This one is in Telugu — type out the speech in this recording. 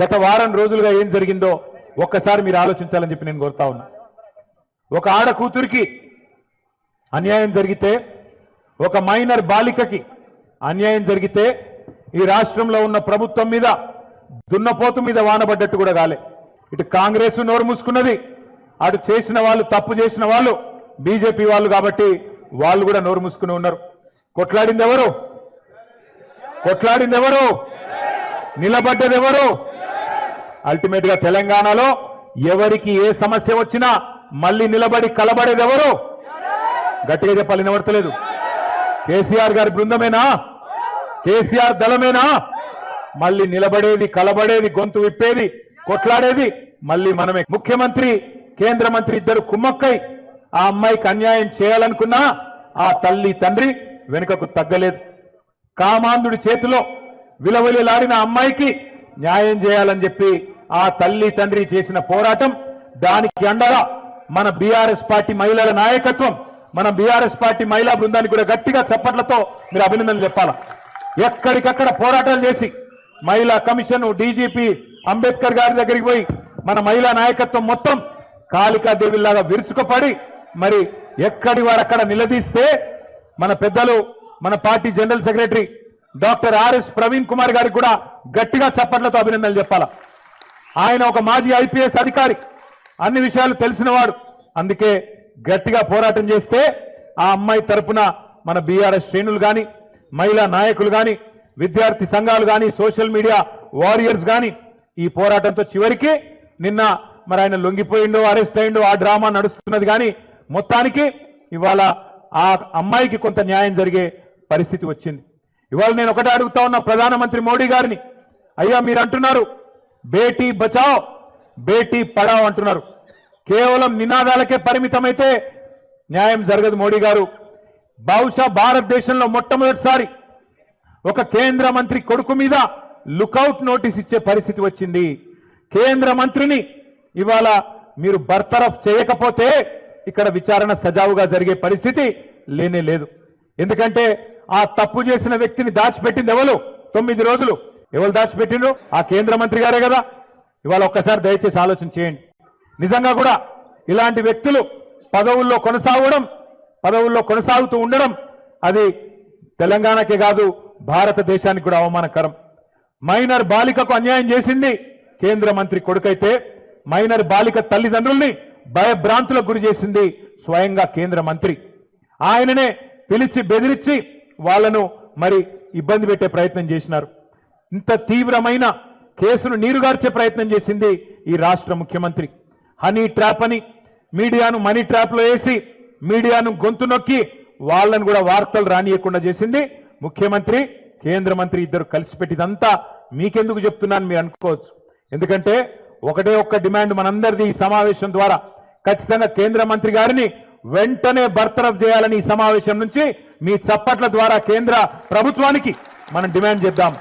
గత వారం రోజులుగా ఏం జరిగిందో ఒక్కసారి మీరు ఆలోచించాలని చెప్పి నేను కోరుతా ఉన్నా. ఒక ఆడ కూతురికి అన్యాయం జరిగితే, ఒక మైనర్ బాలికకి అన్యాయం జరిగితే ఈ రాష్ట్రంలో ఉన్న ప్రభుత్వం మీద దున్నపోతు మీద వానబడ్డట్టు కూడా కాలే. ఇటు కాంగ్రెస్ నోరు మూసుకున్నది, అటు చేసిన వాళ్ళు, తప్పు చేసిన వాళ్ళు బీజేపీ వాళ్ళు కాబట్టి వాళ్ళు కూడా నోరు మూసుకుని ఉన్నారు. కొట్లాడింది ఎవరు? కొట్లాడింది ఎవరు? నిలబడ్డది ఎవరు? అల్టిమేట్ గా తెలంగాణలో ఎవరికి ఏ సమస్య వచ్చినా మళ్ళీ నిలబడి కలబడేది ఎవరు? గట్టిగా చెప్పాలి, వినబడతలేదు. కేసీఆర్ గారి బృందమేనా? కేసీఆర్ దళమేనా? మళ్ళీ నిలబడేది, కలబడేది, గొంతు విప్పేది, కొట్లాడేది మళ్ళీ మనమే. ముఖ్యమంత్రి, కేంద్ర మంత్రి ఇద్దరు కుమ్మక్కై ఆ అమ్మాయికి అన్యాయం చేయాలనుకున్నా ఆ తల్లి తండ్రి వెనుకకు తగ్గలేదు. కామాంధుడి చేతిలో విలవిలలాడిన అమ్మాయికి న్యాయం చేయాలని చెప్పి ఆ తల్లి తండ్రి చేసిన పోరాటం, దానికి అండగా మన బీఆర్ఎస్ పార్టీ మహిళల నాయకత్వం, మన బీఆర్ఎస్ పార్టీ మహిళా బృందానికి కూడా గట్టిగా చప్పట్లతో మీరు అభినందనలు చెప్పాలా. ఎక్కడికక్కడ పోరాటాలు చేసి మహిళా కమిషన్, డీజీపీ అంబేద్కర్ గారి దగ్గరికి పోయి మన మహిళా నాయకత్వం మొత్తం కాళికాదేవిలాగా విరుచుకుపడి మరి ఎక్కడి వారక్కడ నిలదీస్తే మన పెద్దలు, మన party general secretary doctor RS Praveen Kumar గారికి కూడా గట్టిగా చప్పట్లతో అభినందనలు చెప్పాలా. ఆయన ఒక మాజీ ఐపీఎస్ అధికారి, అన్ని విషయాలు తెలిసినవాడు. అందుకే గట్టిగా పోరాటం చేస్తే ఆ అమ్మాయి తరపున మన బీఆర్ఎస్ శ్రేణులు కానీ, మహిళా నాయకులు కానీ, విద్యార్థి సంఘాలు కానీ, సోషల్ మీడియా వారియర్స్ కానీ ఈ పోరాటంతో చివరికి నిన్న మరి ఆయన లొంగిపోయిండో, అరెస్ట్ అయిండో, ఆ డ్రామా నడుస్తున్నది. కానీ మొత్తానికి ఇవాళ ఆ అమ్మాయికి కొంత న్యాయం జరిగే పరిస్థితి వచ్చింది. ఇవాళ నేను ఒకటే అడుగుతా ఉన్నా ప్రధానమంత్రి మోడీ గారిని, అయ్యా మీరు అంటున్నారు బేటీ బచావ్ బేటీ పడావ్ అంటున్నారు, కేవలం నినాదాలకే పరిమితమైతే న్యాయం జరగదు. మోడీ గారు బహుశా భారతదేశంలో మొట్టమొదటిసారి ఒక కేంద్ర మంత్రి కొడుకు మీద లుకౌట్ నోటీస్ ఇచ్చే పరిస్థితి వచ్చింది. కేంద్ర మంత్రిని ఇవాళ మీరు బర్తరఫ్ చేయకపోతే ఇక్కడ విచారణ సజావుగా జరిగే పరిస్థితి లేనే లేదు. ఎందుకంటే ఆ తప్పు చేసిన వ్యక్తిని దాచిపెట్టింది ఎవరు? 9 రోజులు ఎవరు దాచిపెట్టిండ్రు? ఆ కేంద్ర మంత్రి గారే కదా. ఇవాళ ఒక్కసారి దయచేసి ఆలోచన చేయండి. నిజంగా కూడా ఇలాంటి వ్యక్తులు పదవుల్లో కొనసాగుతూ ఉండడం అది తెలంగాణకే కాదు భారతదేశానికి కూడా అవమానకరం. మైనర్ బాలికకు అన్యాయం చేసింది కేంద్ర మంత్రి కొడుకైతే, మైనర్ బాలిక తల్లిదండ్రుల్ని భయభ్రాంతులకు గురి చేసింది స్వయంగా కేంద్ర మంత్రి. ఆయననే పిలిచి బెదిరించి వాళ్లను మరి ఇబ్బంది పెట్టే ప్రయత్నం చేసినారు. ఇంత తీవ్రమైన కేసును నీరుగార్చే ప్రయత్నం చేసింది ఈ రాష్ట్ర ముఖ్యమంత్రి. హనీ ట్రాప్ అని మీడియాను మనీ ట్రాప్ లో వేసి మీడియాను గొంతు నొక్కి వాళ్ళను కూడా వార్తలు రానియకుండా చేసింది ముఖ్యమంత్రి, కేంద్ర మంత్రి ఇద్దరు కలిసి పెట్టిదంతా మీకెందుకు చెప్తున్నాను మీరు అనుకోవచ్చు. ఎందుకంటే ఒకటే ఒక్క డిమాండ్ మనందరిది ఈ సమావేశం ద్వారా, ఖచ్చితంగా కేంద్ర మంత్రి గారిని వెంటనే బర్తరఫ్ చేయాలని ఈ సమావేశం నుంచి మీ చప్పట్ల ద్వారా కేంద్ర ప్రభుత్వానికి మనం డిమాండ్ చేద్దాం.